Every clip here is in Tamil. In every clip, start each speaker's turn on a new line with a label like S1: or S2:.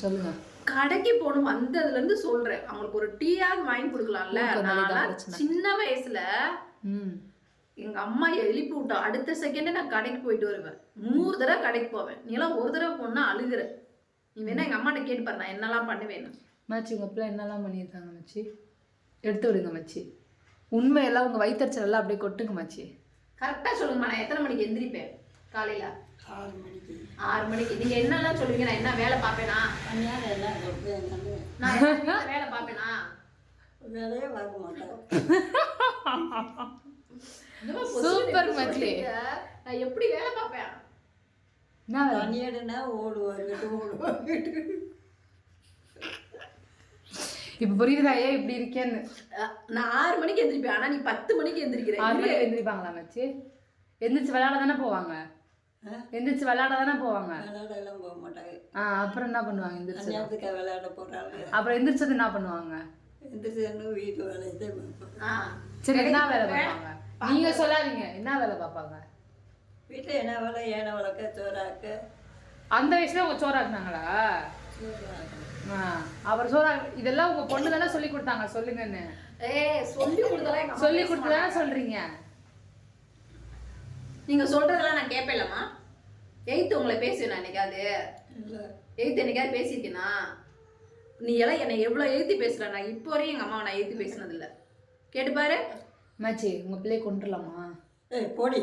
S1: சொல்லுங்க.
S2: கடைக்கு போகணும் வந்ததுல இருந்து சொல்றேன், அவங்களுக்கு ஒரு டீயாவது வாங்கி கொடுக்கலாம்ல. நான் சின்ன வயசுல எங்க அம்மா எழுப்பி விட்டா அடுத்த செகண்டே நான் கடைக்கு போயிட்டு வருவேன். 100 தடவை கடைக்கு போவேன். நீ எல்லாம் ஒரு தடவை போனா அழுகுற. நீ வேணா எங்க அம்மாட்ட கேட்டு பாரு நான் என்னெல்லாம் பண்ணுவேன்.
S1: மச்சி உங்க பிள்ளை என்னெல்லாம் பண்ணியிருக்காங்க மச்சி? எடுத்து விடுங்க மச்சி. உண்மையெல்லாம் உங்க வயிற்றுச்சல் எல்லாம் அப்படியே கொட்டுங்க மச்சி.
S2: கரெக்டா சொல்லுங்கம்மா. நான் எத்தனை மணிக்கு எந்திரிப்பேன்? காலையில
S3: 6 மணிக்கு.
S2: 6 மணிக்கு. நீங்க என்னெல்லாம் சொல்லுவீங்க? நான் என்ன வேலை பார்ப்பேனா? நான் வேலை பார்ப்பேனா?
S3: வேலையே பார்க்க மாட்டேன்.
S1: சூப்பர் மச்சி.
S2: நான் எப்படி வேலை பார்ப்பேன்?
S3: தனியடுனா ஓடுவாங்க.
S1: இப்ப புரியுதா ஏன் இப்படி இருக்கேன்னு?
S2: நான் 6 மணிக்கு எந்திரிப்பேன். ஆனா நீ 10 மணிக்கு எந்திரிக்கிற.
S1: 6 மணிக்கு எந்திரிப்பாங்களா மச்சி? எந்திரிச்சு விளையாட தானே போவாங்க. எந்திரிச்சு விளையாட தானே போவாங்க.
S3: விளையாட எல்லாம் போக மாட்டாங்க.
S1: அப்புறம் என்ன பண்ணுவாங்க? எந்திரிச்சு
S3: விளையாட போறாங்க.
S1: அப்புறம் எந்திரிச்சது என்ன பண்ணுவாங்க?
S3: எந்திரிச்சு வீட்டு வேலையை பார்ப்பாங்க.
S1: சரி, என்ன வேலை பார்ப்பாங்க? நீங்க சொல்லாதீங்க. என்ன வேலை பார்ப்பாங்க?
S3: வீட்டுல என்ன வேலை? ஏன வளர்க்க, சோறாக்க.
S1: அந்த வயசுல உங்க சோறாக்குனாங்களா? அவர் சோறா இதெல்லாம் உங்க பொண்ணு தானே சொல்லி கொடுத்தாங்க சொல்லுங்கன்னு. சொல்லி கொடுத்ததானே சொல்றீங்க.
S2: நீங்க சொல்றதெல்லாம் நான் கேட்பேன்லம்மா. எய்த்து உங்களை பேசுவேன் நான் என்னைக்காவது? எய்த்து என்னைக்காவது பேசியிருக்கேனா? நீ எல்லாம் என்னை எவ்வளவு எழுதி பேசுற? நான் இப்போ வரையும் எங்க அம்மாவை நான் எழுதி பேசினது இல்லை. கேட்டு பாரு
S1: மச்சி. உங்க பிள்ளைய கொண்டுலாமா?
S3: போடி.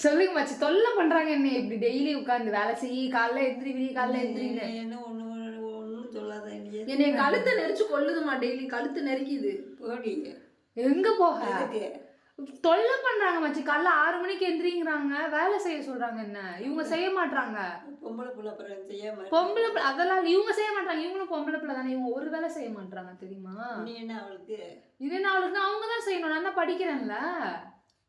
S1: சொல்லுங்க மச்சி. தொல்லை பண்றாங்க என்ன இப்படி டெய்லி உட்காந்து வேலை செய்ய, காலைல எந்திரி விடி, காலைல எந்திரின்னு.
S3: என்ன ஒன்னும் சொல்லாத.
S2: என்னை கழுத்தை நெரிச்சு கொள்ளுதுமா. டெய்லி கழுத்து நெரிக்குது.
S3: போடி.
S1: எங்க போக? தொல்லை பண்றாங்க மச்சி. காலைல 6 மணிக்கு எந்திரிங்கிறாங்க, வேலை செய்ய சொல்றாங்க. என்ன இவங்க செய்ய மாட்டாங்க?
S3: பொம்பளை பிள்ளை அப்புறம் செய்ய மாட்டாங்க.
S1: பொம்பளை பிள்ளை அதெல்லாம் இவங்க செய்ய மாட்டாங்க. இவங்களும் பொம்பளை பிள்ளை தானே. இவங்க ஒரு வேலை செய்ய மாட்டாங்க தெரியுமா?
S3: நீ என்ன அவளுக்கு?
S1: இது என்ன அவளுக்கு? அவங்க தான் செய்யணும். நான் தான் படிக்கிறேன்ல.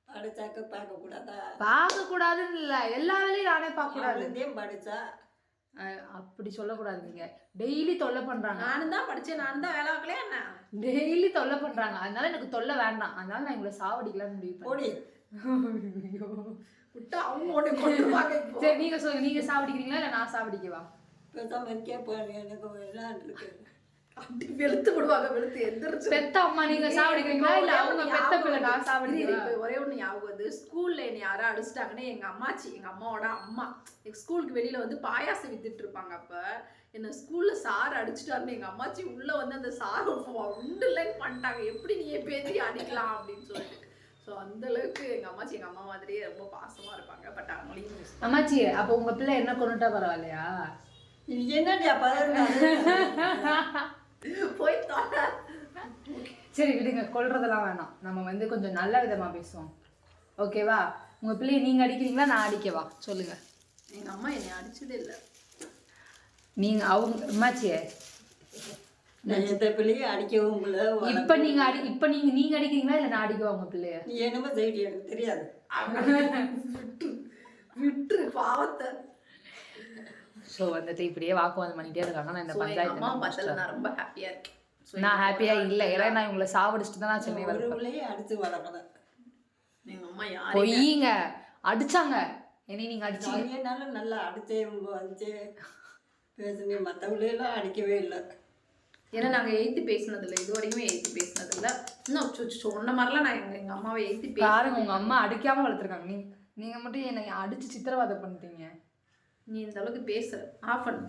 S3: படிச்சாக்க பார்க்க கூடாதா?
S1: பார்க்க கூடாதுன்னு இல்ல, எல்லா வேலையும் நானே பார்க்க கூடாது.
S3: படிச்சா
S1: அப்படி சொல்லக்கூடாதுங்க. டெய்லி தொல்லை பண்றாங்க.
S2: நானும் தான் படிச்சேன், நானும் தான் வேலை பார்க்கலையா என்ன?
S1: டெய்லி தொல்லை பண்றாங்க. அதனால எனக்கு தொல்லை வேண்டாம். அதனால நான் இவங்களை சாவடிக்கலாம்னு முடிவு பண்ணேன். சரி, நீங்க சொல்லுங்க. நீங்க சாவடிக்கிறீங்களா இல்ல நான் சாவடிக்கவா?
S2: அப்படி வெளுத்து விடுவாங்க. வெளுத்து எந்திரிச்சு
S1: பெத்த அம்மா நீங்க சாவடிக்கிறீங்களா இல்ல அவங்க பெத்த பிள்ளை நான் சாவடிக்கிறேன்?
S2: ஒரே ஒண்ணு ஞாபகம் வந்து, ஸ்கூல்ல என்னை யாரும் அடிச்சிட்டாங்கன்னு எங்க அம்மாச்சி, எங்க அம்மாவோட அம்மா ஸ்கூலுக்கு வெளியில வந்து பாயாசம் வித்துட்டு இருப்பாங்க. அப்ப என்ன ஸ்கூல்ல சார் அடிச்சுட்டாருன்னு எங்க அம்மாச்சி உள்ள வந்து அந்த சார் உண்டுலன்னு பண்ணிட்டாங்க. எப்படி நீ பேசி அடிக்கலாம் அப்படின்னு சொல்லிட்டு. ஸோ அந்த அளவுக்கு எங்க அம்மாச்சி எங்க அம்மா மாதிரியே ரொம்ப பாசமா இருப்பாங்க. பட் அவங்களையும்
S1: அம்மாச்சி அப்ப உங்க பிள்ளை என்ன கொண்டுட்டா பரவாயில்லையா?
S3: என்னடியா
S2: போய்
S1: சரி விடுங்க, கொல்றதெல்லாம் வேணாம். நம்ம வந்து கொஞ்சம் நல்ல விதமா பேசுவோம். ஓகேவா? உங்க பிள்ளைய நீங்க அடிக்கிறீங்களா நான் அடிக்கவா? சொல்லுங்க.
S2: எங்க அம்மா என்னை அடிச்சதே இல்லை.
S1: நீங்க அவங்க அம்மாச்சியே
S3: பிள்ளைய அடிக்கவும் இல்லை.
S1: இப்ப நீங்க அடிக்கிறீங்களா இல்ல நான் அடிக்கவா உங்க பிள்ளைய?
S3: நீ என்னமோ செய்தி எனக்கு தெரியாது.
S2: விட்டு பாவத்தை.
S1: ஸோ வந்துட்டு இப்படியே வாக்குவாதம் பண்ணிட்டே இருக்காங்க. நான் இந்த பஞ்சாயத்து
S2: நான் ரொம்ப ஹாப்பியா இருக்கேன்.
S1: நான் ஹாப்பியா இல்லை. ஏன்னா நான் உங்களை சாவடிச்சுட்டு தான் நான் சென்னை
S3: வரேன். அடிச்சு வளர்க்கணும்.
S2: எங்க அம்மா யாரு
S1: பொய்யுங்க அடிச்சாங்க. என்னை நீங்க அடிச்சீங்க.
S3: நல்லா அடிச்சே பேசுனே. மற்றவங்களெல்லாம் அடிக்கவே இல்லை.
S2: ஏன்னா நாங்கள் எய்த்து பேசினது இல்லை. இது வரைக்குமே எய்த்து பேசினது இல்லை. இன்னும் சொன்ன மாதிரிலாம் நான் எங்கள் அம்மாவை எய்த்து
S1: பாருங்க. உங்க அம்மா அடிக்காம வளர்த்துருக்காங்க. நீங்க மட்டும் என்னை அடிச்சு சித்திரவதை பண்ணிட்டீங்க.
S2: நீ இந்த அளவுக்கு பேசுற. ஆஃப் பண்ணு.